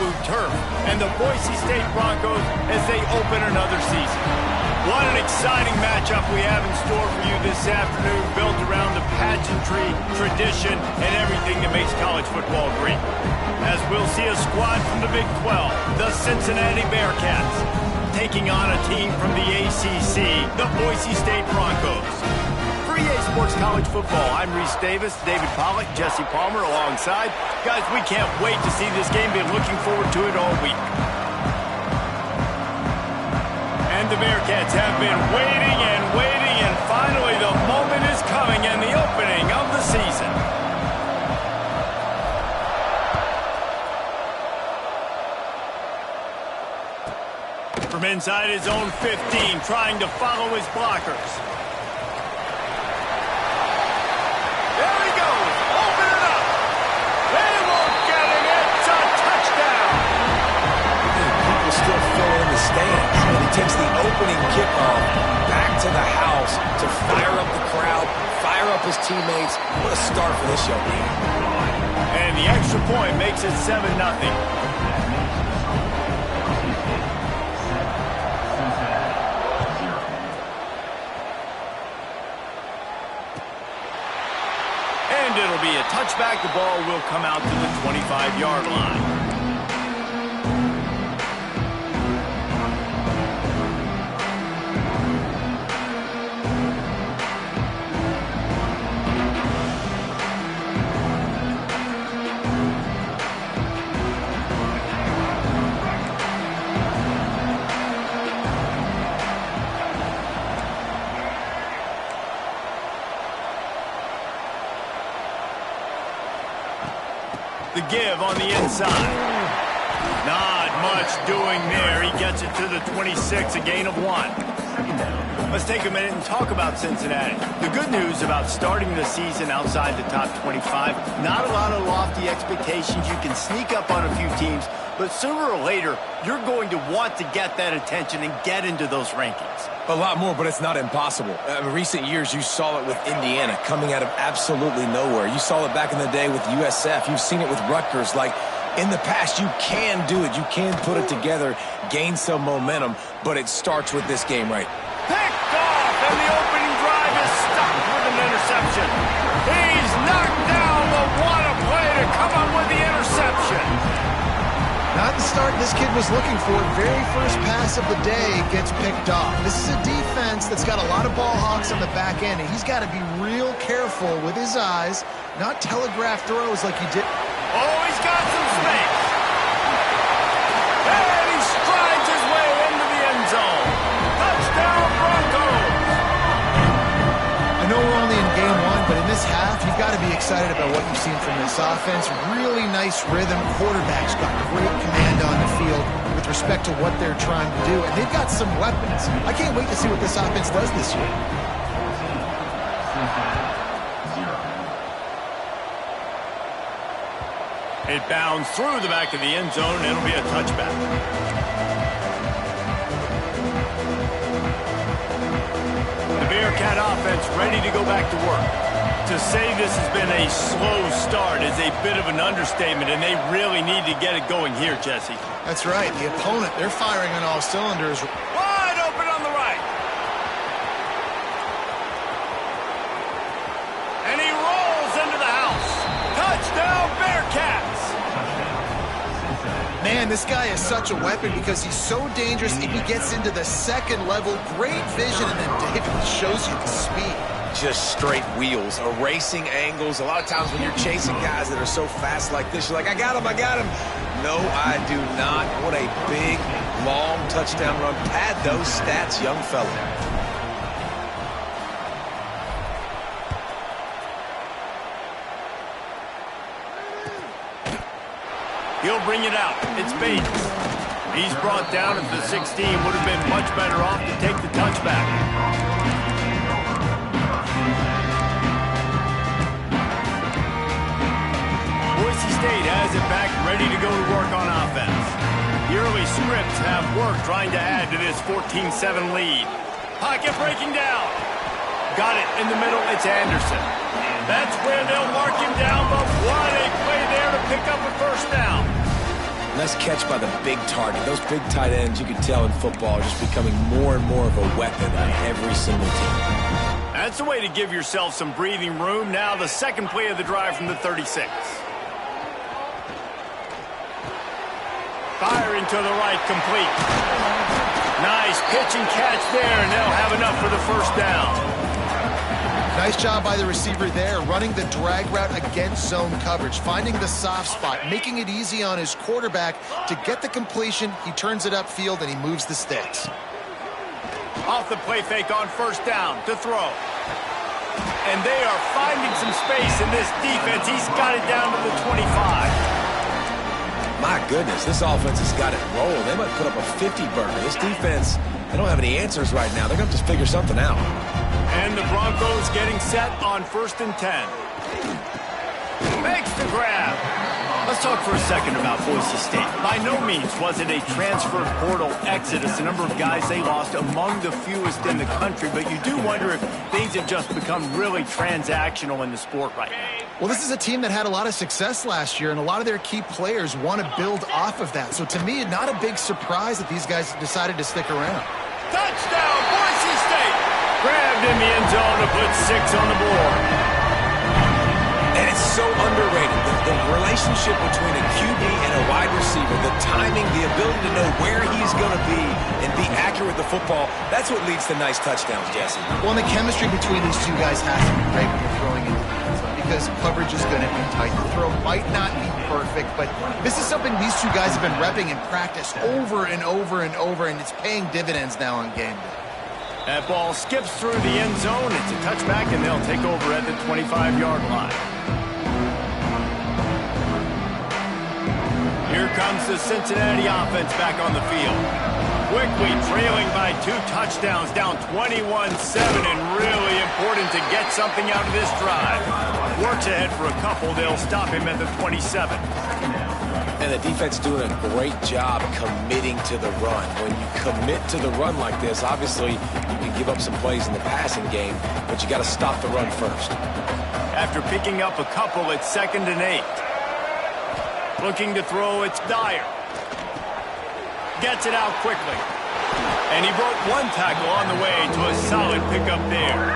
blue turf, and the Boise State Broncos as they open another season. What an exciting matchup we have in store for you this afternoon, built around the pageantry, tradition, and everything that makes college football great. As we'll see a squad from the Big 12, the Cincinnati Bearcats, taking on a team from the ACC, the Boise State Broncos. For EA Sports College Football, I'm Reese Davis, David Pollack, Jesse Palmer alongside. Guys, we can't wait to see this game. Been looking forward to it all week. And the Bearcats have been waiting, and finally the moment is coming and the opening of the season. From inside his own 15, trying to follow his blockers. There he goes, open it up. They won't get him, it's a touchdown. People still fill in the stands, and he takes the opening kickoff back to the house to fire up the crowd, fire up his teammates. What a start for this young man. And the extra point makes it 7-0. And it'll be a touchback. The ball will come out to the 25-yard line. The give on the inside. Not much doing there. He gets it to the 26, a gain of 1. Let's take a minute and talk about Cincinnati. The good news about starting the season outside the top 25, not a lot of lofty expectations. You can sneak up on a few teams, but sooner or later, you're going to want to get that attention and get into those rankings. A lot more, but it's not impossible. In recent years, you saw it with Indiana coming out of absolutely nowhere. You saw it back in the day with USF. You've seen it with Rutgers. Like, in the past, you can do it. You can put it together, gain some momentum, but it starts with this game right. Picked off, and the opening drive is stopped with an interception. He's knocked down, but what a play to come up with the interception. Not the start this kid was looking for. Very first pass of the day gets picked off. This is a defense that's got a lot of ball hawks on the back end, and he's got to be real careful with his eyes, not telegraph throws like he did. Oh, he's got some space. And he strides his way into the end zone. Touchdown, Broncos. I know we're only in game one, but in this half, you've got to be excited about what you've seen from this offense. Really nice rhythm. Quarterback's got great command on the field with respect to what they're trying to do. And they've got some weapons. I can't wait to see what this offense does this year. It bounds through the back of the end zone, and it'll be a touchback. The Bearcat offense ready to go back to work. To say this has been a slow start is a bit of an understatement, and they really need to get it going here, Jesse. That's right. The opponent, they're firing on all cylinders. Wide open on the right. And he rolls into the house. Touchdown, Bearcats. Man, this guy is such a weapon because he's so dangerous if he gets into the second level. Great vision, and then David shows you the speed. Just straight wheels, erasing angles. A lot of times when you're chasing guys that are so fast like this, you're like, I got him. No, I do not. What a big, long touchdown run. Pad those stats, young fella. He'll bring it out. It's Bates. He's brought down at the 16. Would have been much better off to take the touchback. Boise State has it back, ready to go to work on offense. The early scripts have worked trying to add to this 14-7 lead. Pocket breaking down. Got it in the middle. It's Anderson. That's where they'll mark him down, but what a play there to pick up a first down. Nice catch by the big target. Those big tight ends, you can tell in football, are just becoming more and more of a weapon on every single team. That's a way to give yourself some breathing room. Now the second play of the drive from the 36. Firing to the right, complete. Nice pitch and catch there, and they'll have enough for the first down. Nice job by the receiver there, running the drag route against zone coverage, finding the soft spot, making it easy on his quarterback to get the completion. He turns it upfield, and he moves the sticks. Off the play fake on first down to throw. And they are finding some space in this defense. He's got it down to the 25. My goodness, this offense has got it rolling. They might put up a 50-burger. This defense, they don't have any answers right now. They're going to have to figure something out. And the Broncos getting set on 1st and 10. Makes the grab. Let's talk for a second about Boise State. By no means was it a transfer portal exodus, the number of guys they lost among the fewest in the country, but you do wonder if things have just become really transactional in the sport right now. Well, this is a team that had a lot of success last year, and a lot of their key players want to build off of that. So to me, not a big surprise that these guys decided to stick around. Touchdown, Boise State! Grabbed in the end zone to put 6 on the board. And it's so underrated. The relationship between a QB and a wide receiver, the timing, the ability to know where he's going to be and be accurate with the football, that's what leads to nice touchdowns, Jesse. Well, and the chemistry between these two guys has to be great when you're throwing into the end zone because coverage is going to be tight. The throw might not be perfect, but this is something these two guys have been repping in practice over and over and over, and it's paying dividends now on game day. That ball skips through the end zone. It's a touchback, and they'll take over at the 25-yard line. Here comes the Cincinnati offense back on the field. Quickly trailing by 2 touchdowns, down 21-7, and really important to get something out of this drive. Works ahead for a couple. They'll stop him at the 27. And the defense doing a great job committing to the run. When you commit to the run like this, obviously you can give up some plays in the passing game, but you got to stop the run first. After picking up a couple, it's 2nd and 8. Looking to throw, it's Dyer. Gets it out quickly. And he broke 1 tackle on the way to a solid pickup there.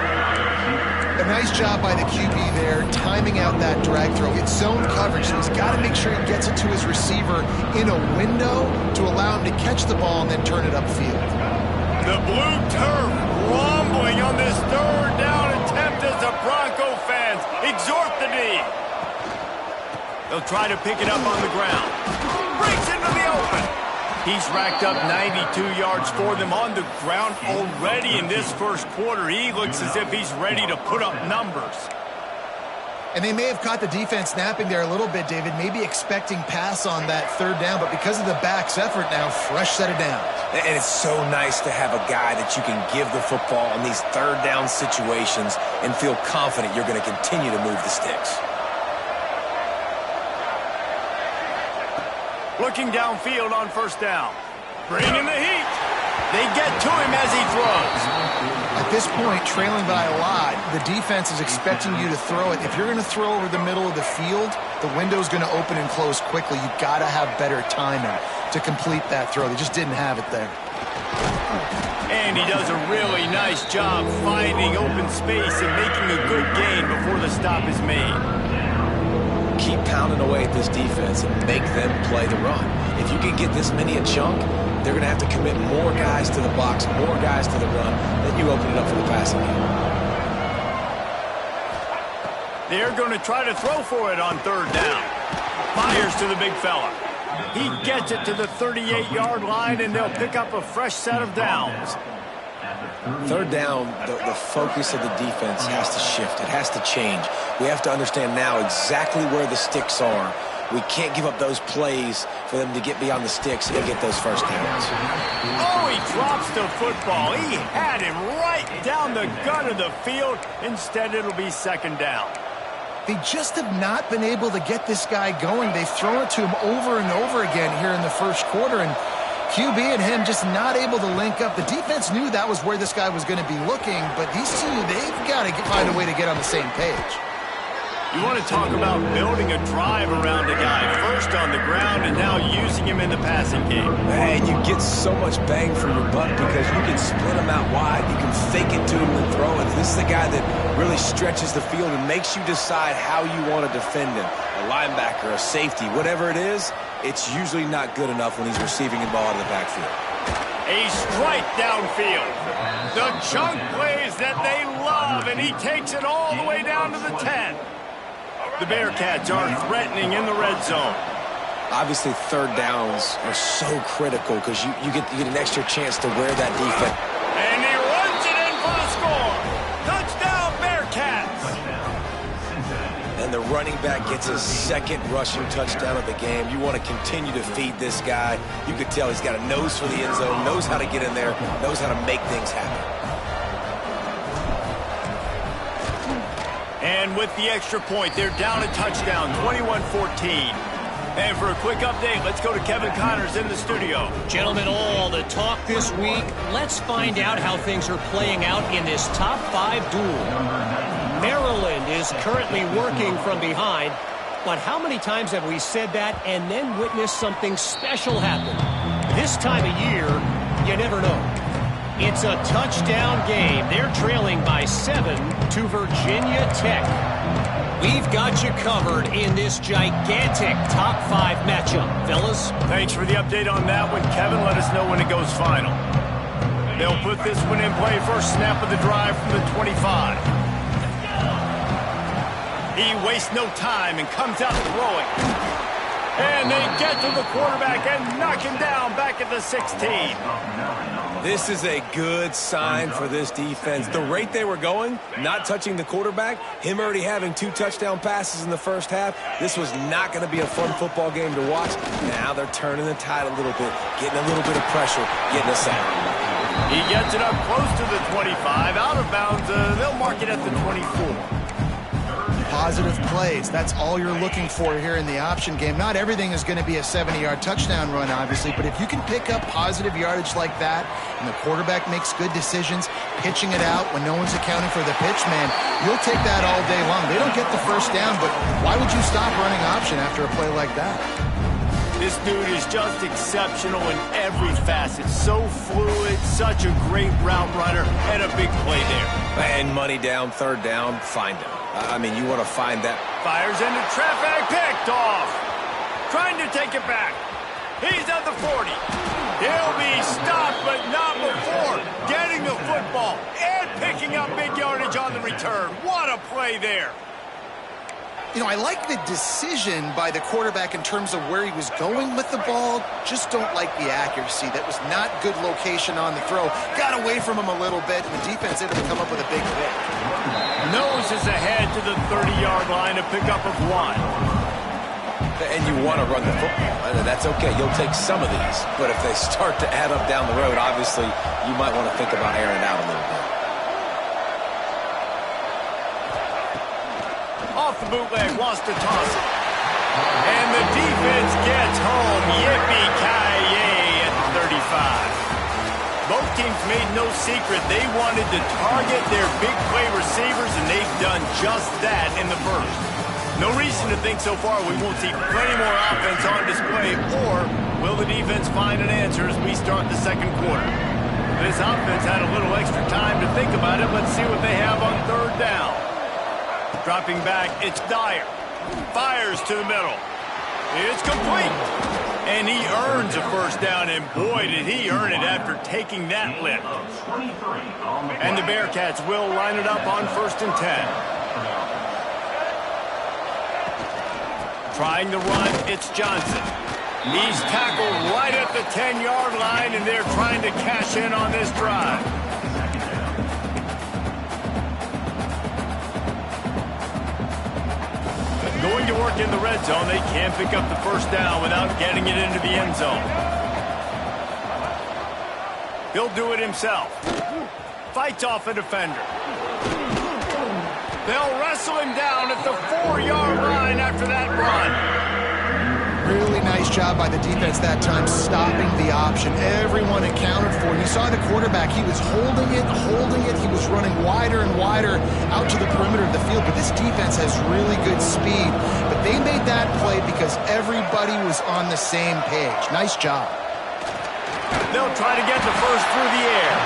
A nice job by the QB there, timing out that drag throw. It's zone coverage, so he's got to make sure he gets it to his receiver in a window to allow him to catch the ball and then turn it upfield. The blue turf rumbling on this 3rd down attempt as the Bronco fans exhort the D. They'll try to pick it up on the ground. Breaks into the open. He's racked up 92 yards for them on the ground already in this first quarter. He looks as if he's ready to put up numbers. And they may have caught the defense napping there a little bit, David, maybe expecting pass on that 3rd down, but because of the back's effort now, fresh set of downs. And it's so nice to have a guy that you can give the football in these 3rd down situations and feel confident you're going to continue to move the sticks. Looking downfield on 1st down. Bringing the heat. They get to him as he throws. At this point, trailing by a lot, the defense is expecting you to throw it. If you're going to throw over the middle of the field, the window's going to open and close quickly. You've got to have better timing to complete that throw. They just didn't have it there. And he does a really nice job finding open space and making a good gain before the stop is made. Keep pounding away at this defense and make them play the run. If you can get this many a chunk, they're going to have to commit more guys to the box, more guys to the run, then you open it up for the passing game. They're going to try to throw for it on 3rd down. Fires to the big fella. He gets it to the 38-yard line, and they'll pick up a fresh set of downs. 3rd down, the focus of the defense has to shift. It has to change. We have to understand now exactly where the sticks are. We can't give up those plays for them to get beyond the sticks and get those first downs. Oh, he drops the football. He had him right down the gut of the field. Instead, it'll be 2nd down. They just have not been able to get this guy going. They've thrown it to him over and over again here in the first quarter, and QB and him just not able to link up. The defense knew that was where this guy was going to be looking, but these two, they've got to find a way to get on the same page. You want to talk about building a drive around a guy. First on the ground and now using him in the passing game. And you get so much bang for your buck because you can split him out wide. You can fake it to him and throw it. This is the guy that really stretches the field and makes you decide how you want to defend him. A linebacker, a safety, whatever it is, it's usually not good enough when he's receiving the ball out of the backfield. A strike downfield. The chunk plays that they love, and he takes it all the way down to the 10. The Bearcats are threatening in the red zone. Obviously, third downs are so critical because you get an extra chance to wear that defense. And he runs it in for the score. Touchdown, Bearcats. And the running back gets his second rushing touchdown of the game. You want to continue to feed this guy. You could tell he's got a nose for the end zone, knows how to get in there, knows how to make things happen. And with the extra point, they're down a touchdown, 21-14. And for a quick update, let's go to Kevin Connors in the studio. Gentlemen, all the talk this week. Let's find out how things are playing out in this top 5 duel. Maryland is currently working from behind, but how many times have we said that and then witnessed something special happen? This time of year, you never know. It's a touchdown game. They're trailing by 7 to Virginia Tech. We've got you covered in this gigantic top 5 matchup, fellas. Thanks for the update on that one, Kevin. Let us know when it goes final. They'll put this one in play. First snap of the drive from the 25. He wastes no time and comes out throwing. And they get to the quarterback and knock him down back at the 16. This is a good sign for this defense. The rate they were going, not touching the quarterback, him already having 2 touchdown passes in the first half, this was not going to be a fun football game to watch. Now they're turning the tide a little bit, getting a little bit of pressure, getting a sack. He gets it up close to the 25, out of bounds. They'll mark it at the 24. Positive plays. That's all you're looking for here in the option game. Not everything is going to be a 70-yard touchdown run, obviously, but if you can pick up positive yardage like that and the quarterback makes good decisions, pitching it out when no one's accounting for the pitch, man, you'll take that all day long. They don't get the first down, but why would you stop running option after a play like that? This dude is just exceptional in every facet. So fluid, such a great route runner, and a big play there. And money down, third down, find him. I mean, you want to find that. Fires into traffic, picked off. Trying to take it back. He's at the 40. He'll be stopped, but not before getting the football and picking up big yardage on the return. What a play there. You know, I like the decision by the quarterback in terms of where he was going with the ball. Just don't like the accuracy. That was not good location on the throw. Got away from him a little bit, and the defense ended up come up with a big pick. Noses ahead to the 30-yard line, a pickup of 1. And you want to run the football. That's okay. You'll take some of these. But if they start to add up down the road, obviously, you might want to think about airing it out a little bit. Off the bootleg, wants to toss it. And the defense gets home. Yippee-ki-yay at the 35. Both teams made no secret they wanted to target their big play receivers, and they've done just that in the first. No reason to think so far we won't see plenty more offense on display, or will the defense find an answer as we start the second quarter? This offense had a little extra time to think about it. Let's see what they have on third down. Dropping back, it's Dyer. Fires to the middle. It's complete. And he earns a first down, and boy, did he earn it after taking that lift. And the Bearcats will line it up on 1st and 10. Trying to run, it's Johnson. He's tackled right at the 10-yard line, and they're trying to cash in on this drive. Going to work in the red zone, they can't pick up the first down without getting it into the end zone. He'll do it himself. Fights off a defender. They'll wrestle him down at the 4-yard line after that run. Really nice job by the defense that time, stopping the option. Everyone accounted for it. You saw the quarterback. He was holding it. He was running wider and wider out to the perimeter of the field. But this defense has really good speed. But they made that play because everybody was on the same page. Nice job. They'll try to get the first through the air.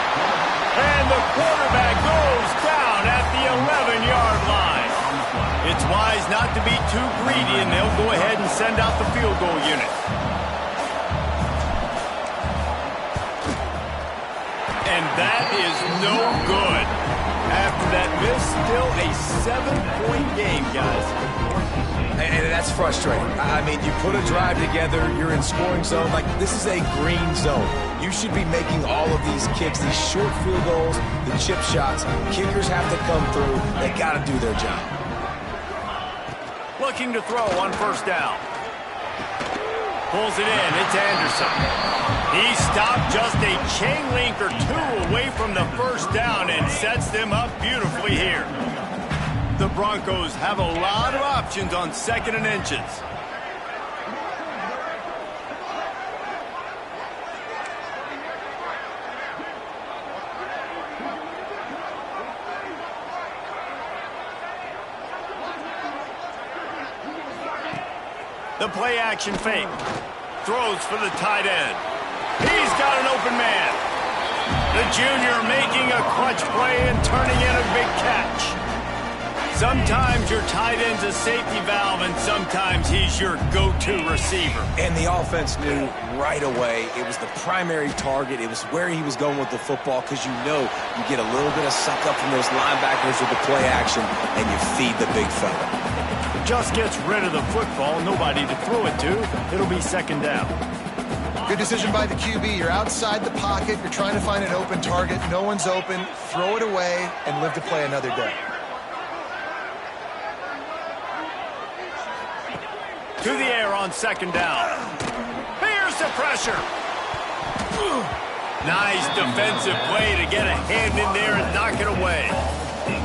And the quarterback goes down at the 11-yard line. It's wise not to be too greedy, and they'll go ahead and send out the field goal unit. And that is no good. After that miss, still a 7-point game, guys. And that's frustrating. I mean, you put a drive together, you're in scoring zone. Like, this is a green zone. You should be making all of these kicks, these short field goals, the chip shots. Kickers have to come through. They got to do their job. Looking to throw on first down. Pulls it in. It's Anderson. He stopped just a chain link or two away from the first down and sets them up beautifully here. The Broncos have a lot of options on 2nd and inches. The play action fake. Throws for the tight end. He's got an open man. The junior making a clutch play and turning in a big catch. Sometimes your tight end's a safety valve, and sometimes he's your go-to receiver. And the offense knew right away it was the primary target. It was where he was going with the football, because you know you get a little bit of suck up from those linebackers with the play action, and you feed the big fella. Just gets rid of the football, nobody to throw it to. It'll be 2nd down. Good decision by the QB. You're outside the pocket. You're trying to find an open target. No one's open. Throw it away and live to play another day. To the air on 2nd down. Here's the pressure. Nice defensive play to get a hand in there and knock it away.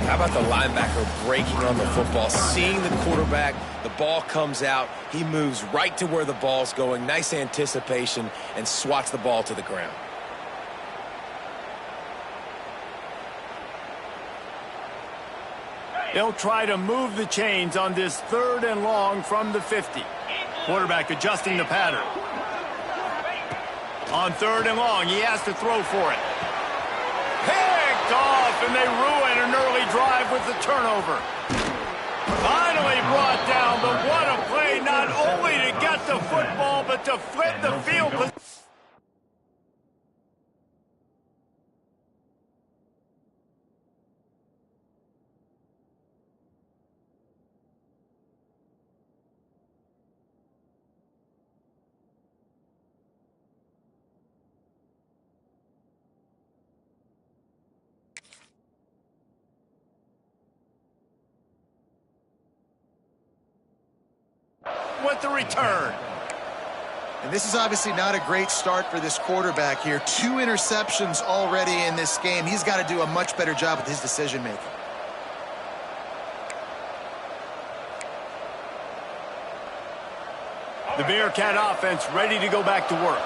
How about the linebacker breaking on the football, seeing the quarterback, the ball comes out, he moves right to where the ball's going, nice anticipation, and swats the ball to the ground. They'll try to move the chains on this 3rd and long from the 50. Quarterback adjusting the pattern. On 3rd and long, he has to throw for it. Picked off, and they ruin an early drive with the turnover. Finally brought down, but what a play, not only to get the football, but to flip the field position. With the return. And this is obviously not a great start for this quarterback here. 2 interceptions already in this game. He's got to do a much better job with his decision-making. The Bearcat offense ready to go back to work.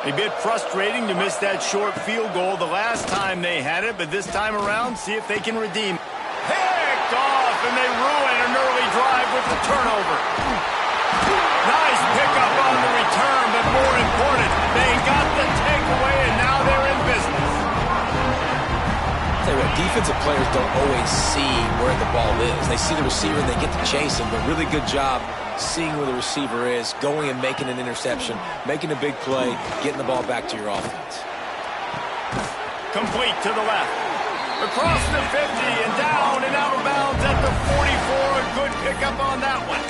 A bit frustrating to miss that short field goal the last time they had it, but this time around, see if they can redeem. Picked off, and they ruin an early drive with the turnover. Nice pickup on the return, but more important, they got the takeaway, and now they're in business. Tell you what, defensive players don't always see where the ball is. They see the receiver and they get to chase him, but really good job seeing where the receiver is, going and making an interception, making a big play, getting the ball back to your offense. Complete to the left. Across the 50 and down and out of bounds at the 44. A good pickup on that one.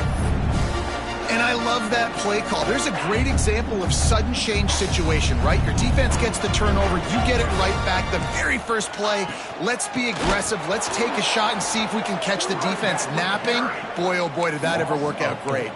And I love that play call. There's a great example of sudden change situation, right? Your defense gets the turnover. You get it right back. The very first play, let's be aggressive. Let's take a shot and see if we can catch the defense napping. Boy, oh boy, did that ever work out great.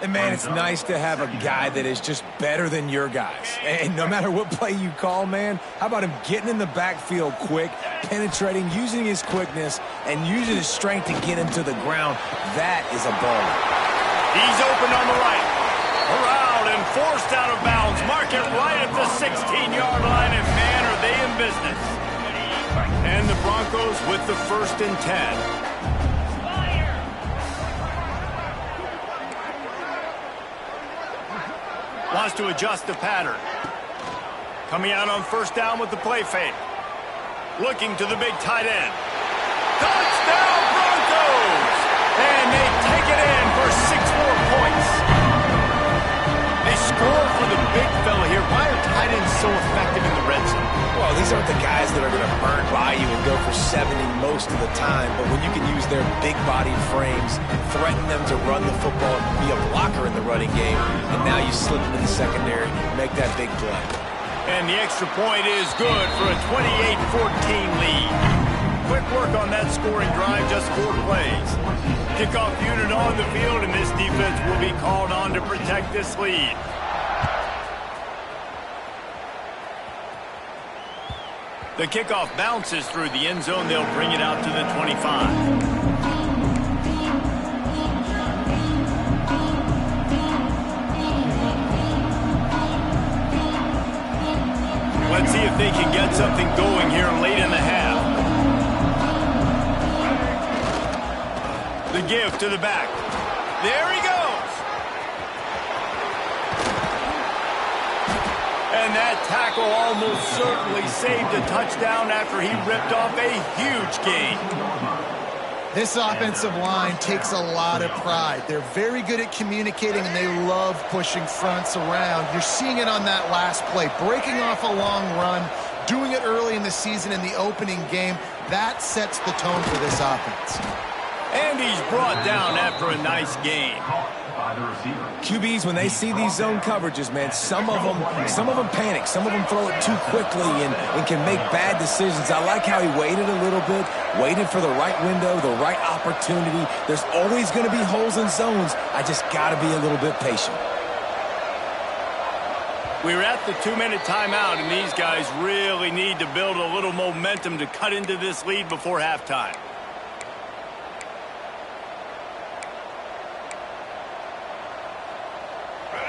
And, man, it's nice to have a guy that is just better than your guys. And no matter what play you call, man, how about him getting in the backfield quick, penetrating, using his quickness, and using his strength to get him to the ground? That is a baller. He's open on the right. Corralled and forced out of bounds. Mark it right at the 16-yard line, and man, are they in business. And the Broncos with the 1st and 10. Wants to adjust the pattern. Coming out on 1st down with the play fake. Looking to the big tight end. Touchdown Broncos! And they take it in for 6 more points. They score for the big fella here. Why are tight ends so effective in the red zone? Well, these aren't the guys that are going to burn by you and go for 70 most of the time, but when you can use their big-bodied frames, threaten them to run the football and be a blocker in the running game, and now you slip into the secondary, make that big play. And the extra point is good for a 28-14 lead. Quick work on that scoring drive, just 4 plays. Kickoff unit on the field, and this defense will be called on to protect this lead. The kickoff bounces through the end zone. They'll bring it out to the 25. Let's see if they can get something going here late in the half. The give to the back. There he goes. And that tackle almost certainly saved a touchdown after he ripped off a huge gain. This offensive line takes a lot of pride. They're very good at communicating, and they love pushing fronts around. You're seeing it on that last play, breaking off a long run, doing it early in the season in the opening game. That sets the tone for this offense. And he's brought down after a nice gain. QBs, when they see these zone coverages, man, some of them panic. Some of them throw it too quickly and can make bad decisions. I like how he waited a little bit, waited for the right window, the right opportunity. There's always going to be holes in zones. I just got to be a little bit patient. We're at the 2-minute timeout, and these guys really need to build a little momentum to cut into this lead before halftime.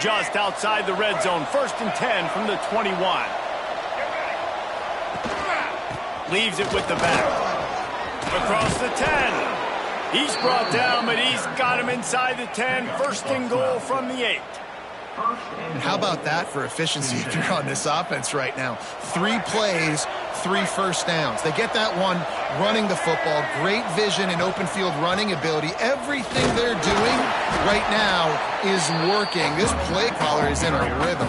Just outside the red zone, 1st and 10 from the 21. Leaves it with the back. Across the 10. He's brought down, but he's got him inside the 10. 1st and goal from the 8. And how about that for efficiency if you're on this offense right now? 3 plays, 3 first downs. They get that one running the football, great vision and open field running ability. Everything they're doing right now is working. This play caller is in a rhythm.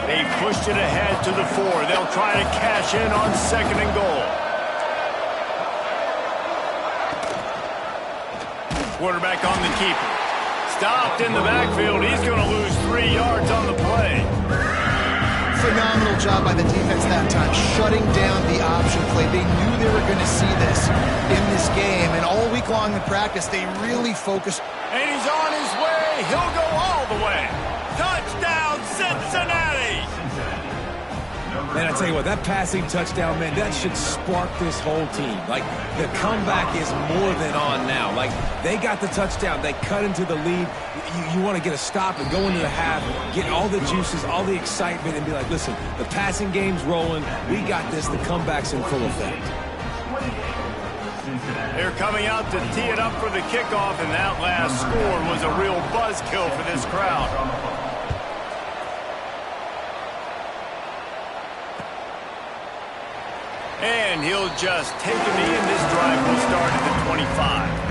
They pushed it ahead to the 4. They'll try to cash in on 2nd and goal. Quarterback on the keeper. Stopped in the backfield. He's going to lose 3 yards on the play. Phenomenal job by the defense that time, shutting down the option play. They knew they were going to see this in this game, and all week long in practice, they really focused. And he's on his way. He'll go all the way. Touchdown, Cincinnati! Man, I tell you what, that passing touchdown, man, that should spark this whole team. Like, the comeback is more than on now. Like, they got the touchdown. They cut into the lead. You want to get a stop and go into the half, get all the juices, all the excitement, and be like, listen, the passing game's rolling. We got this. The comeback's in full effect. They're coming out to tee it up for the kickoff, and that last score was a real buzzkill for this crowd. And he'll just take a knee, and this drive will start at the 25.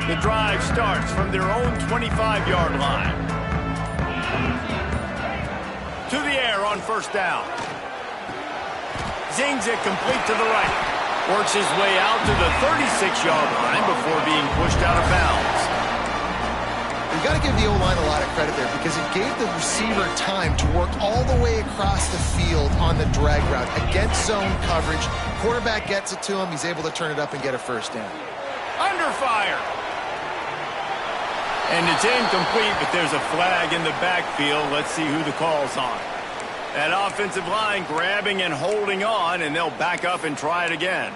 The drive starts from their own 25-yard line. To the air on 1st down. Zings it complete to the right. Works his way out to the 36-yard line before being pushed out of bounds. You got to give the O-line a lot of credit there because it gave the receiver time to work all the way across the field on the drag route against zone coverage. Quarterback gets it to him. He's able to turn it up and get a 1st down. Under fire. And it's incomplete, but there's a flag in the backfield. Let's see who the call's on. That offensive line grabbing and holding on, and they'll back up and try it again.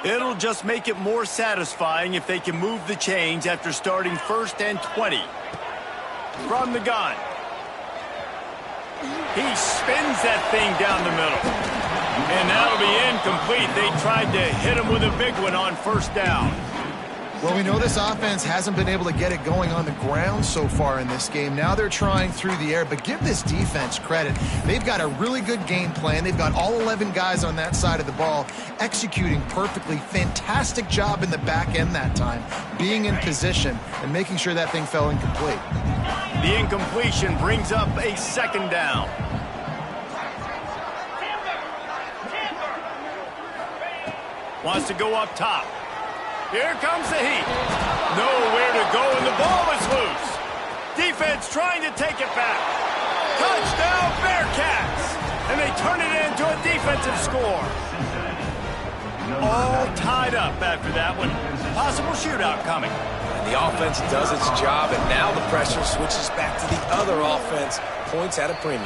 It'll just make it more satisfying if they can move the chains after starting 1st and 20. From the gun. He spins that thing down the middle. And that'll be incomplete. They tried to hit him with a big one on 1st down. Well, we know this offense hasn't been able to get it going on the ground so far in this game. Now they're trying through the air, but give this defense credit. They've got a really good game plan. They've got all 11 guys on that side of the ball executing perfectly. Fantastic job in the back end that time, being in position and making sure that thing fell incomplete. The incompletion brings up a 2nd down. Wants to go up top. Here comes the heat. Nowhere to go, and the ball is loose. Defense trying to take it back. Touchdown, Bearcats! And they turn it into a defensive score. All tied up after that one. Possible shootout coming. And the offense does its job, and now the pressure switches back to the other offense. Points at a premium.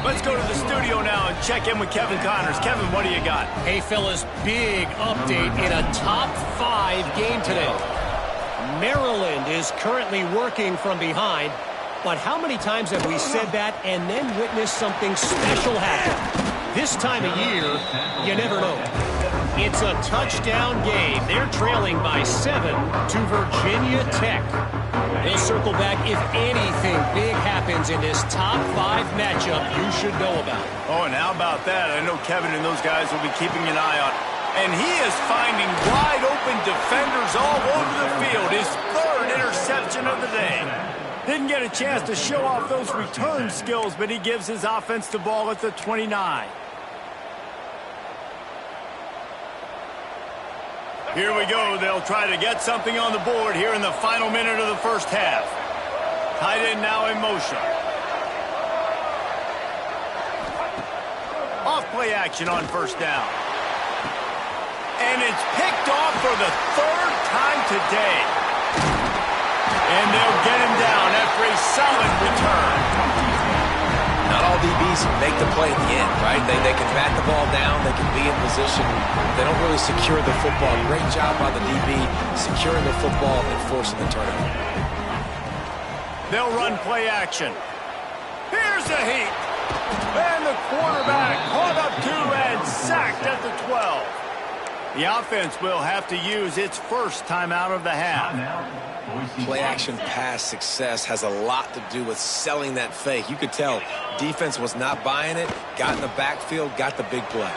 Let's go to the studio now and check in with Kevin Connors. Kevin, what do you got? Hey, fellas, big update in a top 5 game today. Maryland is currently working from behind, but how many times have we said that and then witnessed something special happen? This time of year, you never know. It's a touchdown game. They're trailing by 7 to Virginia Tech. They'll circle back if anything big happens in this top 5 matchup you should know about. Oh, and how about that? I know Kevin and those guys will be keeping an eye on. And he is finding wide open defenders all over the field. His 3rd interception of the day. Didn't get a chance to show off those return skills, but he gives his offense the ball at the 29. Here we go. They'll try to get something on the board here in the final minute of the 1st half. Tight end now in motion. Off play action on 1st down. And it's picked off for the 3rd time today. And they'll get him down after a solid return. Not all DBs make the play at the end, right? They can bat the ball down. They can be in position. They don't really secure the football. Great job by the DB securing the football and forcing the turnover. They'll run play action. Here's the heat. And the quarterback caught up to and sacked at the 12. The offense will have to use its 1st timeout of the half. Play-action pass success has a lot to do with selling that fake. You could tell defense was not buying it, got in the backfield, got the big play.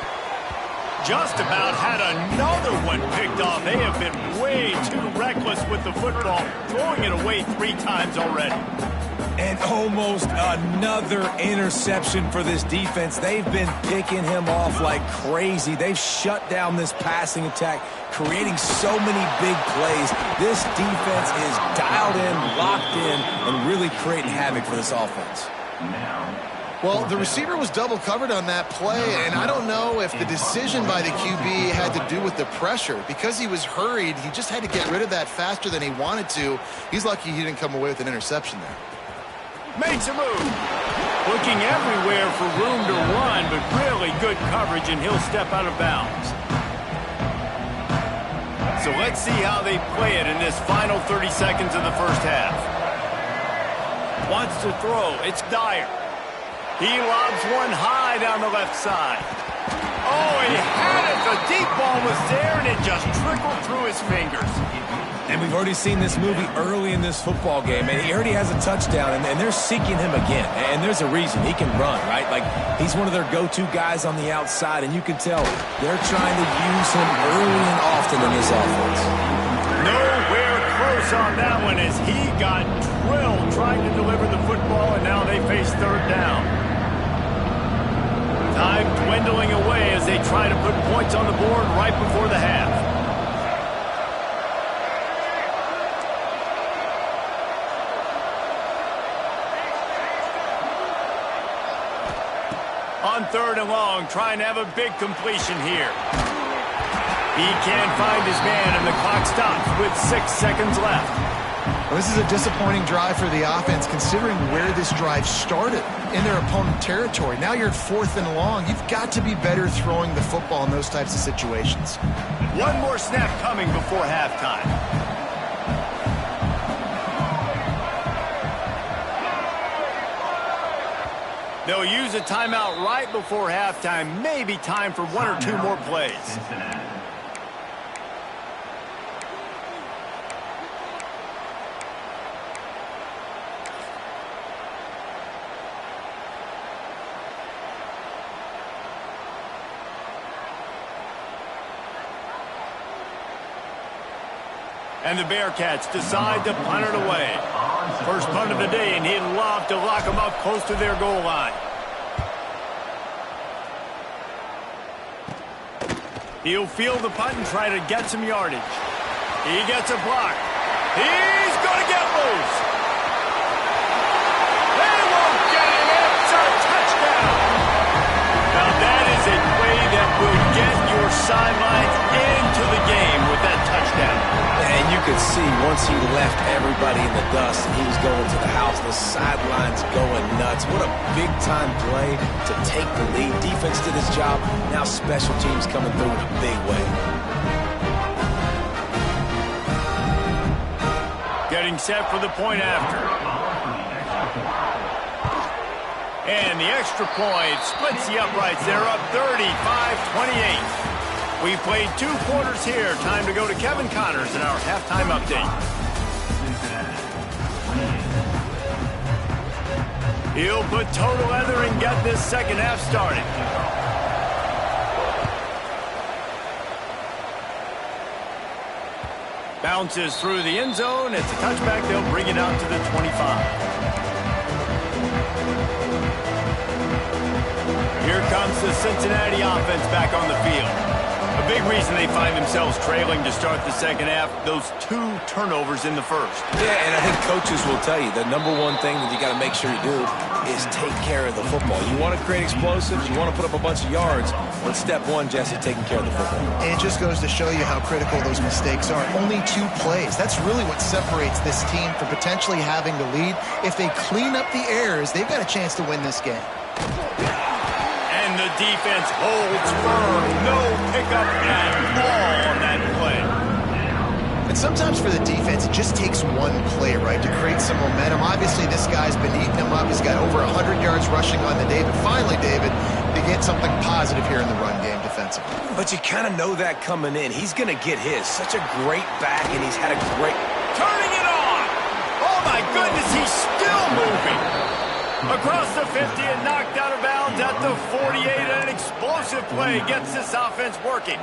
Just about had another one picked off. They have been way too reckless with the football, throwing it away 3 times already. And almost another interception for this defense. They've been picking him off like crazy. They've shut down this passing attack, creating so many big plays. This defense is dialed in, locked in, and really creating havoc for this offense. Well, the receiver was double covered on that play, and I don't know if the decision by the QB had to do with the pressure. Because he was hurried, he just had to get rid of that faster than he wanted to. He's lucky he didn't come away with an interception there. Makes a move. Looking everywhere for room to run, but really good coverage, and he'll step out of bounds. So let's see how they play it in this final 30 seconds of the 1st half. Wants to throw. It's Dyer. He lobs one high down the left side. Oh, he had it. The deep ball was there, and it just trickled through his fingers. And we've already seen this movie early in this football game, and he already has a touchdown, and they're seeking him again. And there's a reason. He can run, right? Like, he's one of their go-to guys on the outside, and you can tell they're trying to use him early and often in this offense. Nowhere close on that one as he got drilled trying to deliver the football, and now they face 3rd down. Time dwindling away as they try to put points on the board right before the half. On 3rd and long, trying to have a big completion here. He can't find his man, and the clock stops with 6 seconds left. Well, this is a disappointing drive for the offense, considering where this drive started, in their opponent territory. Now you're at 4th and long. You've got to be better throwing the football in those types of situations. One more snap coming before halftime. They'll use a timeout right before halftime. Maybe time for 1 or 2 more plays. And the Bearcats decide to punt it away. First punt of the day, and he'd love to lock them up close to their goal line. He'll field the punt and try to get some yardage. He gets a block. He's going to get loose. They won't get him. It's a touchdown. Now that is a play that will get your sidelines into the game with that touchdown. And you could see once he left everybody in the dust and he was going to the house, the sidelines going nuts. What a big-time play to take the lead. Defense did his job. Now special teams coming through in a big way. Getting set for the point after. And the extra point splits the uprights. They're up 35-28. We've played 2 quarters here. Time to go to Kevin Connors in our halftime update. He'll put total leather and get this second half started. Bounces through the end zone. It's a touchback. They'll bring it out to the 25. Here comes the Cincinnati offense back on the field. A big reason they find themselves trailing to start the second half, those 2 turnovers in the first. Yeah, and I think coaches will tell you the number one thing that you got to make sure you do is take care of the football. You want to create explosives, you want to put up a bunch of yards, but step 1, Jesse, taking care of the football. It just goes to show you how critical those mistakes are. Only 2 plays. That's really what separates this team from potentially having the lead. If they clean up the errors, they've got a chance to win this game. And the defense holds firm. No pickup at all on that play. And sometimes for the defense, it just takes 1 play, right, to create some momentum. Obviously, this guy's been eating him up. He's got over 100 yards rushing on the day. But finally, David, to get something positive here in the run game defensively. But you kind of know that coming in. He's going to get his. Such a great back, and he's had a great... Turning it on! Oh, my goodness, he's still moving. Across the 50 and knocked out of bounds at the 48. An explosive play gets this offense working.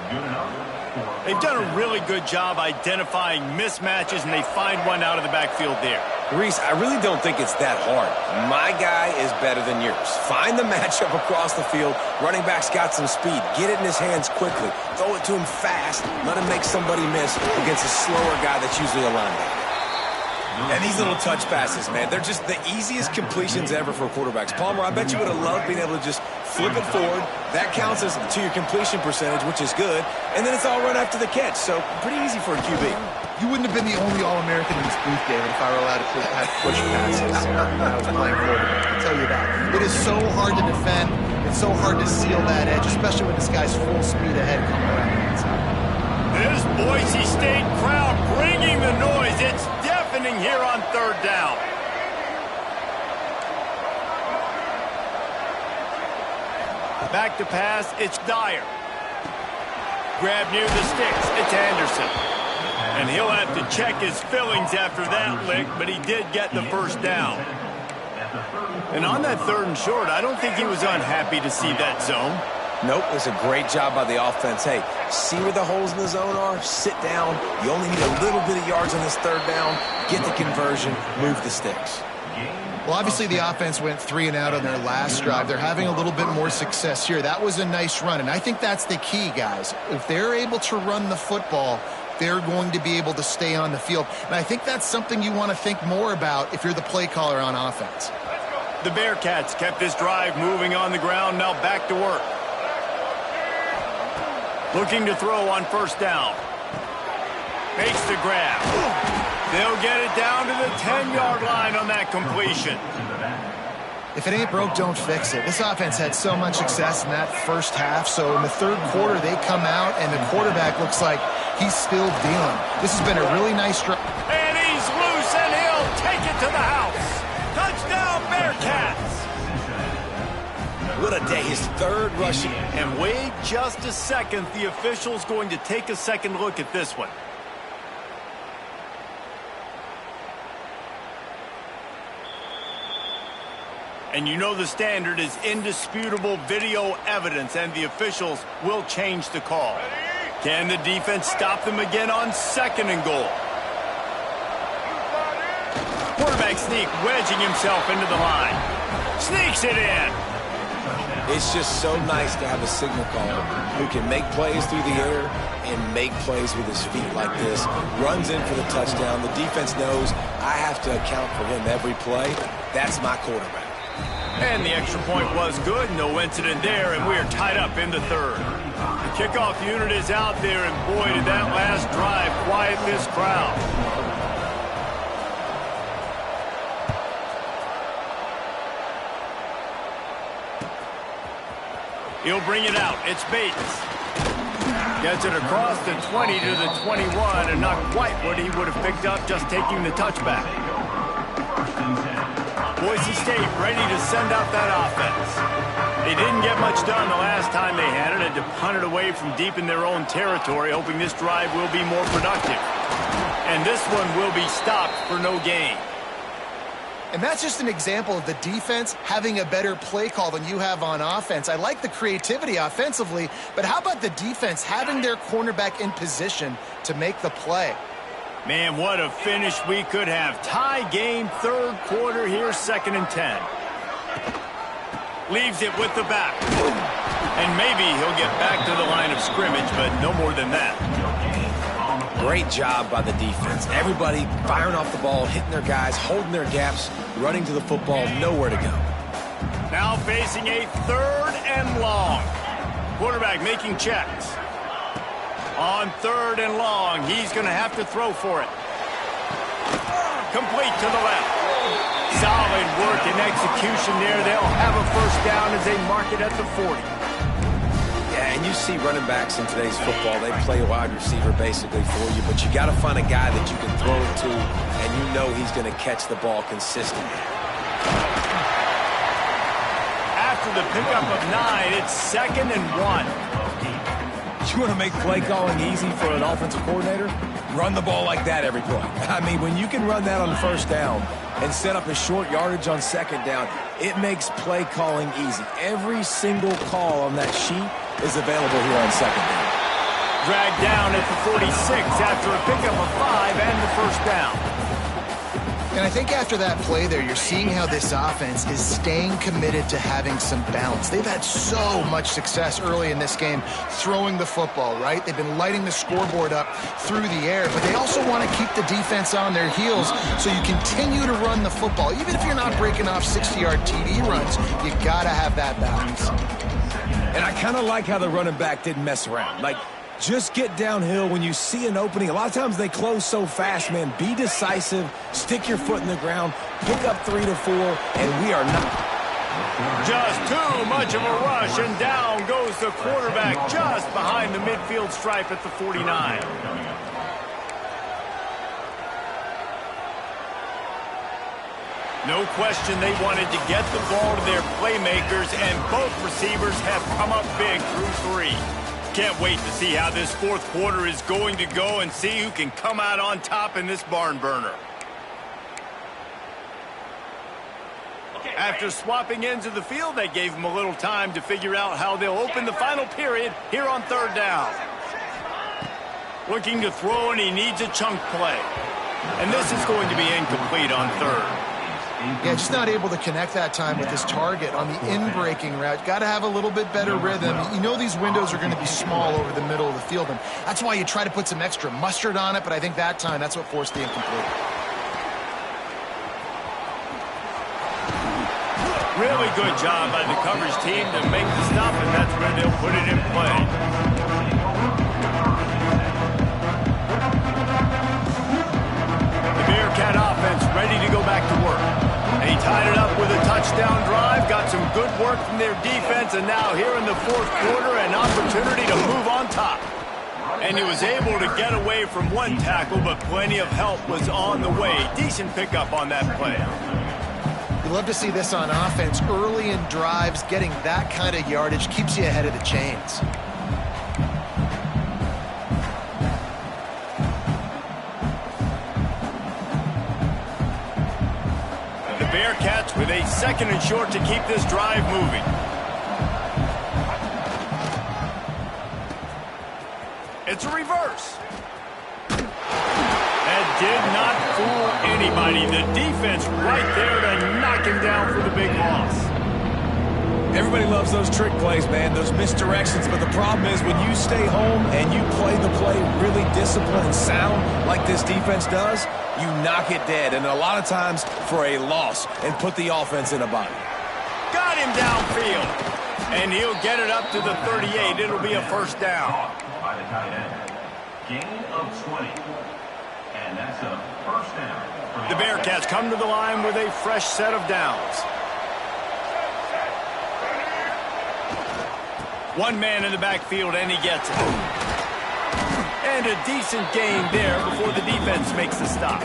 They've done a really good job identifying mismatches, and they find one out of the backfield there. Reese, I really don't think it's that hard. My guy is better than yours. Find the matchup across the field. Running back's got some speed. Get it in his hands quickly. Throw it to him fast. Let him make somebody miss against a slower guy that's usually a linebacker. And these little touch passes, man, they're just the easiest completions ever for quarterbacks. Palmer, I bet you would have loved being able to just flip it forward. That counts as to your completion percentage, which is good. And then it's all run after the catch, so pretty easy for a QB. You wouldn't have been the only All-American in this booth, David, if I were allowed to push passes when I was playing quarterback. I'll tell you that. It is so hard to defend. It's so hard to seal that edge, especially when this guy's full speed ahead coming around the inside. This Boise State crowd bringing the noise. It's deafening here on 3rd down. Back to pass, it's Dyer. Grab near the sticks, it's Anderson. And he'll have to check his fillings after that lick, but he did get the first down. And on that 3rd and short, I don't think he was unhappy to see that zone. Nope, it's a great job by the offense. Hey, see where the holes in the zone are? Sit down. You only need a little bit of yards on this 3rd down. Get the conversion. Move the sticks. Well, obviously the offense went 3 and out on their last drive. They're having a little bit more success here. That was a nice run, and I think that's the key, guys. If they're able to run the football, they're going to be able to stay on the field. And I think that's something you want to think more about if you're the play caller on offense. The Bearcats kept this drive moving on the ground, now back to work. Looking to throw on first down. Makes the grab. They'll get it down to the 10-yard line on that completion. If it ain't broke, don't fix it. This offense had so much success in that first half, so in the third quarter they come out and the quarterback looks like he's still dealing. This has been a really nice drive. And he's loose and he'll take it to the house. Touchdown, Bearcats! What a day, his third rushing. And wait just a second, the official's going to take a second look at this one. And you know the standard is indisputable video evidence, and the officials will change the call. Can the defense stop them again on second and goal? Quarterback sneak, wedging himself into the line. Sneaks it in. It's just so nice to have a signal caller who can make plays through the air and make plays with his feet like this. Runs in for the touchdown. The defense knows I have to account for him every play. That's my quarterback. And the extra point was good. No incident there, and we are tied up in the third. The kickoff unit is out there, and boy, did that last drive quiet this crowd. He'll bring it out. It's Bates. Gets it across the 20 to the 21, and not quite what he would have picked up just taking the touchback. Boise State ready to send out that offense. They didn't get much done the last time they had it, and to punt it away from deep in their own territory, hoping this drive will be more productive. And this one will be stopped for no gain. And that's just an example of the defense having a better play call than you have on offense. I like the creativity offensively, but how about the defense having their cornerback in position to make the play? Man, what a finish we could have. Tie game, third quarter here, 2nd and 10. Leaves it with the back. And maybe he'll get back to the line of scrimmage, but no more than that. Great job by the defense. Everybody firing off the ball, hitting their guys, holding their gaps, running to the football, nowhere to go. Now facing a 3rd and long. Quarterback making checks. On 3rd and long, he's going to have to throw for it. Complete to the left. Solid work and execution there. They'll have a first down as they mark it at the 40. Yeah, and you see running backs in today's football, they play a wide receiver basically for you, but you got to find a guy that you can throw it to, and you know he's going to catch the ball consistently. After the pickup of 9, it's 2nd and 1. You want to make play calling easy for an offensive coordinator? Run the ball like that every play. I mean, when you can run that on first down and set up a short yardage on 2nd down, it makes play calling easy. Every single call on that sheet is available here on 2nd down. Dragged down at the 46 after a pickup of 5 and the first down. And I think after that play there, you're seeing how this offense is staying committed to having some balance. They've had so much success early in this game throwing the football, right? They've been lighting the scoreboard up through the air, but they also want to keep the defense on their heels so you continue to run the football. Even if you're not breaking off 60-yard TD runs, you got to have that balance. And I kind of like how the running back didn't mess around. Like, just get downhill when you see an opening. A lot of times they close so fast, man. Be decisive, stick your foot in the ground, pick up 3 to 4, and we are not. Just too much of a rush, and down goes the quarterback just behind the midfield stripe at the 49. No question they wanted to get the ball to their playmakers, and both receivers have come up big through 3. Can't wait to see how this fourth quarter is going to go and see who can come out on top in this barn burner. After swapping ends of the field, they gave them a little time to figure out how they'll open the final period here on 3rd down. Looking to throw, and he needs a chunk play. And this is going to be incomplete on 3rd. Yeah, just not able to connect that time with his target on the in-breaking route. Got to have a little bit better rhythm. You know these windows are going to be small over the middle of the field, and that's why you try to put some extra mustard on it, but I think that time, that's what forced the incomplete. Really good job by the coverage team to make the stop, and that's where they'll put it in play. The Bearcat offense ready to go back to work. They tied it up with a touchdown drive, got some good work from their defense, and now here in the fourth quarter, an opportunity to move on top. And he was able to get away from one tackle, but plenty of help was on the way. Decent pickup on that play. You love to see this on offense. Early in drives, getting that kind of yardage keeps you ahead of the chains. The Bearcats with a 2nd and short to keep this drive moving. It's a reverse. That did not fool anybody. The defense right there to knock him down for the big loss. Everybody loves those trick plays, man, those misdirections, but the problem is when you stay home and you play the play really disciplined and sound like this defense does, you knock it dead, and a lot of times for a loss, and put the offense in a bind. Got him downfield, and he'll get it up to the 38. It'll be a first down. By the tight end. Gain of 20. And that's a first down. The Bearcats come to the line with a fresh set of downs. One man in the backfield, and he gets it. And a decent gain there before the defense makes the stop.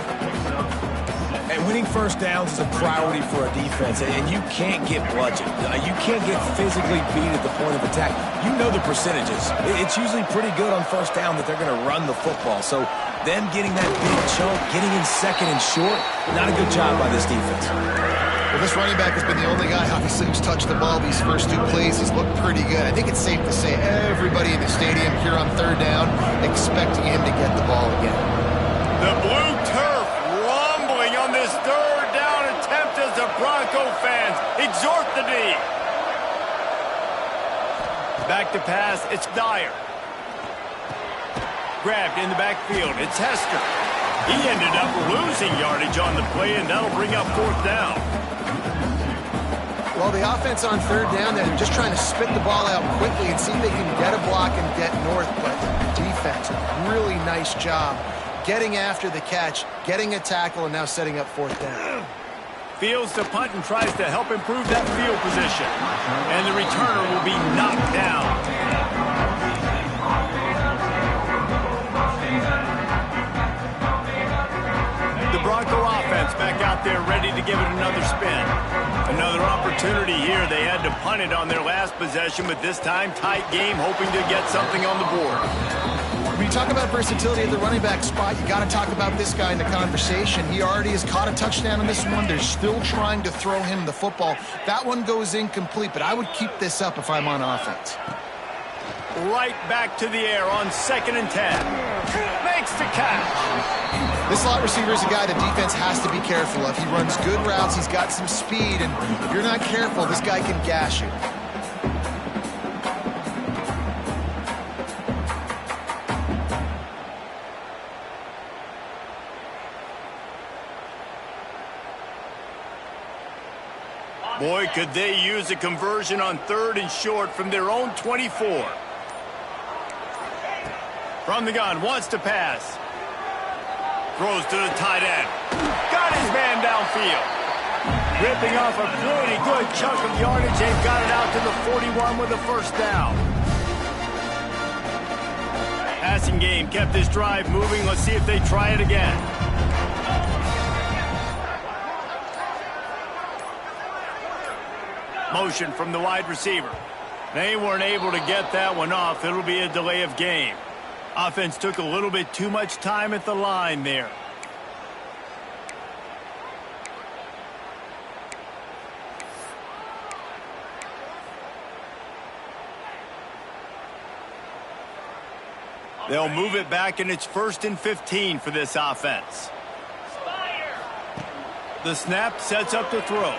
And winning first downs is a priority for a defense, and you can't get bludgeoned. You can't get physically beat at the point of attack. You know the percentages. It's usually pretty good on first down that they're going to run the football. So them getting that big chunk, getting in 2nd and short, not a good job by this defense. Well, this running back has been the only guy, obviously, who's touched the ball these first 2 plays. He's looked pretty good. I think it's safe to say everybody in the stadium here on 3rd down expecting him to get the ball again. The blue turf rumbling on this 3rd down attempt as the Bronco fans exhort the D. Back to pass, it's Dyer. Grabbed in the backfield, it's Hester. He ended up losing yardage on the play, and that'll bring up 4th down. Well, the offense on 3rd down, they're just trying to spit the ball out quickly and see if they can get a block and get north. But defense, really nice job getting after the catch, getting a tackle, and now setting up 4th down. Fields the punt and tries to help improve that field position. And the returner will be knocked down. The Bronco offense back out there ready to give it another spin. Another opportunity here. They had to punt it on their last possession, but this time tight game, hoping to get something on the board. When you talk about versatility at the running back spot, you got to talk about this guy in the conversation. He already has caught a touchdown on this one. They're still trying to throw him the football. That one goes incomplete, but I would keep this up if I'm on offense. Right back to the air on 2nd and 10. Makes the catch. This slot receiver is a guy the defense has to be careful of. He runs good routes. He's got some speed, and if you're not careful, this guy can gash you. Boy, could they use a conversion on 3rd and short from their own 24. From the gun, wants to pass. Throws to the tight end. Got his man downfield. Ripping off a pretty good chunk of yardage. They've got it out to the 41 with a first down. Passing game kept this drive moving. Let's see if they try it again. Motion from the wide receiver. They weren't able to get that one off. It'll be a delay of game. Offense took a little bit too much time at the line there. They'll move it back, and it's 1st and 15 for this offense. The snap sets up the throw.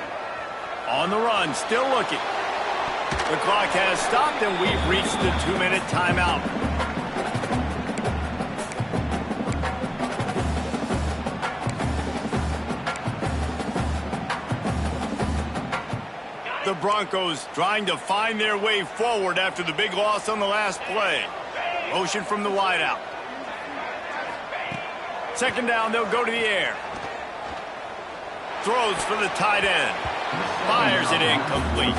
On the run, still looking. The clock has stopped, and we've reached the 2-minute timeout. The Broncos trying to find their way forward after the big loss on the last play. Motion from the wideout. Second down, they'll go to the air. Throws for the tight end. Fires it incomplete.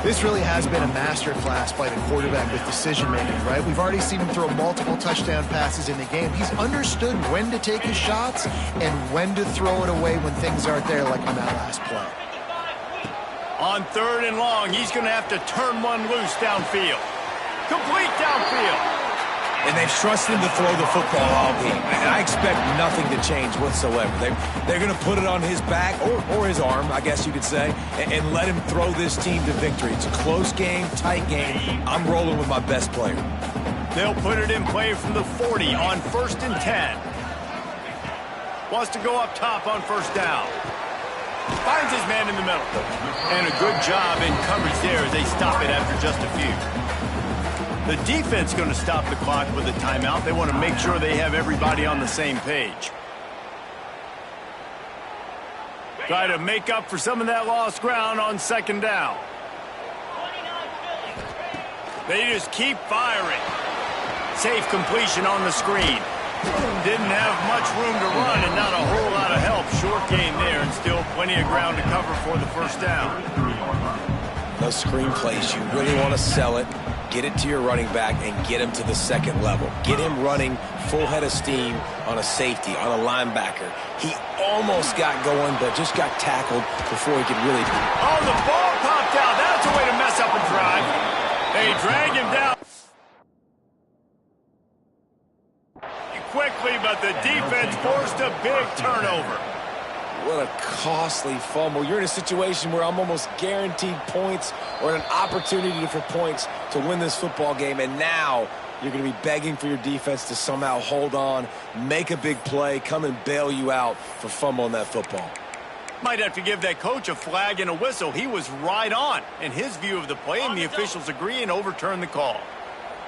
This really has been a masterclass by the quarterback with decision-making, right? We've already seen him throw multiple touchdown passes in the game. He's understood when to take his shots and when to throw it away when things aren't there, like on that last play. On 3rd and long, he's going to have to turn one loose downfield. Complete downfield. And they've trusted him to throw the football all game. And I expect nothing to change whatsoever. They're going to put it on his back, or his arm, I guess you could say, and let him throw this team to victory. It's a close game, tight game. I'm rolling with my best player. They'll put it in play from the 40 on 1st and 10. Wants to go up top on 1st down. Finds his man in the middle. And a good job in coverage there as they stop it after just a few. The defense going to stop the clock with a timeout. They want to make sure they have everybody on the same page. Try to make up for some of that lost ground on 2nd down. They just keep firing. Safe completion on the screen. Didn't have much room to run and not a whole lot of help. Short gain there and still plenty of ground to cover for the 1st down. Those screen plays, you really want to sell it. Get it to your running back and get him to the 2nd level. Get him running full head of steam on a safety, on a linebacker. He almost got going, but just got tackled before he could really... Oh, the ball popped out. That's a way to mess up a drive. They drag him down quickly, but the defense forced a big turnover. What a costly fumble. You're in a situation where I'm almost guaranteed points or an opportunity for points to win this football game, and now you're going to be begging for your defense to somehow hold on, make a big play, come and bail you out for fumbling that football. Might have to give that coach a flag and a whistle. He was right on in his view of the play, and the officials agree and overturn the call.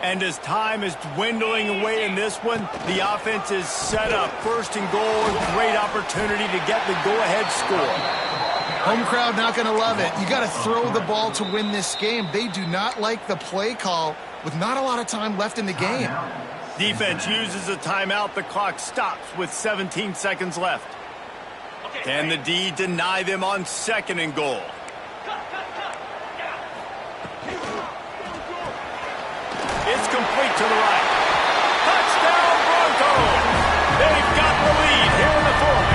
And as time is dwindling away in this one, the offense is set up. 1st and goal, great opportunity to get the go-ahead score. Home crowd not going to love it. You got to throw the ball to win this game. They do not like the play call with not a lot of time left in the game. Defense uses a timeout. The clock stops with 17 seconds left. Can the D deny them on 2nd and goal? It's complete to the right. Touchdown, Broncos! They've got the lead here in the 4th.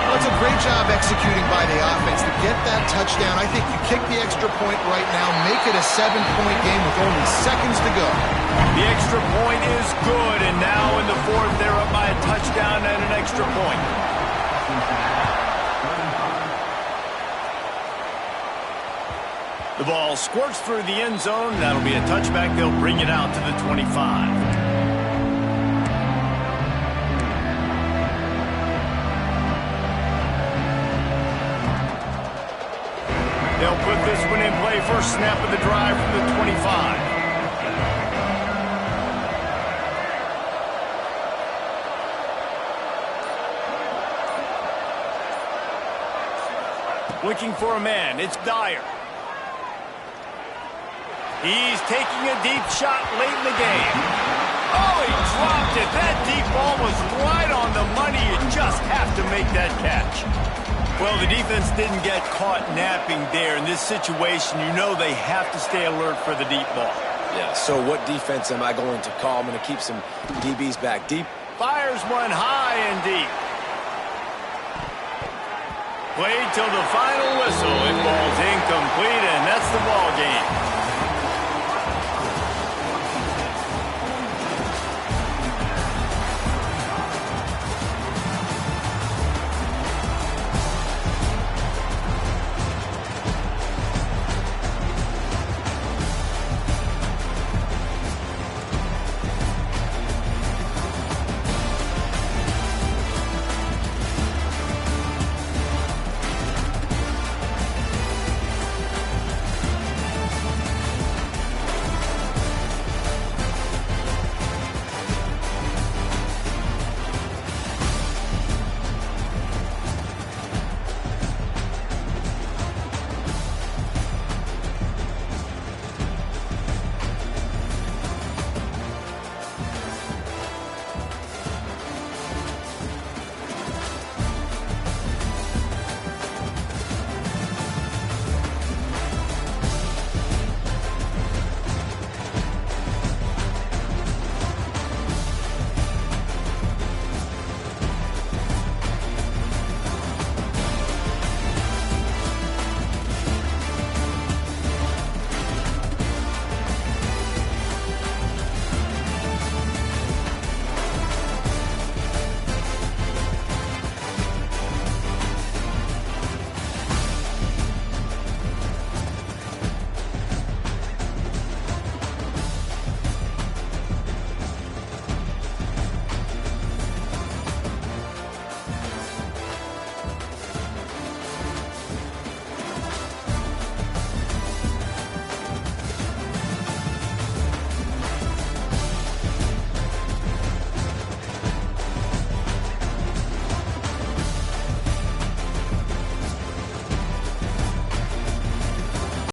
Well, it's a great job executing by the offense to get that touchdown. I think you kick the extra point right now, make it a 7-point game with only seconds to go. The extra point is good, and now in the 4th, they're up by a touchdown and an extra point. The ball squirts through the end zone. That'll be a touchback. They'll bring it out to the 25. They'll put this one in play. First snap of the drive from the 25. Looking for a man. It's Dyer. He's taking a deep shot late in the game. Oh, he dropped it. That deep ball was right on the money. You just have to make that catch. Well, the defense didn't get caught napping there. In this situation, you know they have to stay alert for the deep ball. Yeah, so what defense am I going to call? I'm going to keep some DBs back deep. Fires one high and deep. Played till the final whistle. It falls incomplete, and that's the ball game.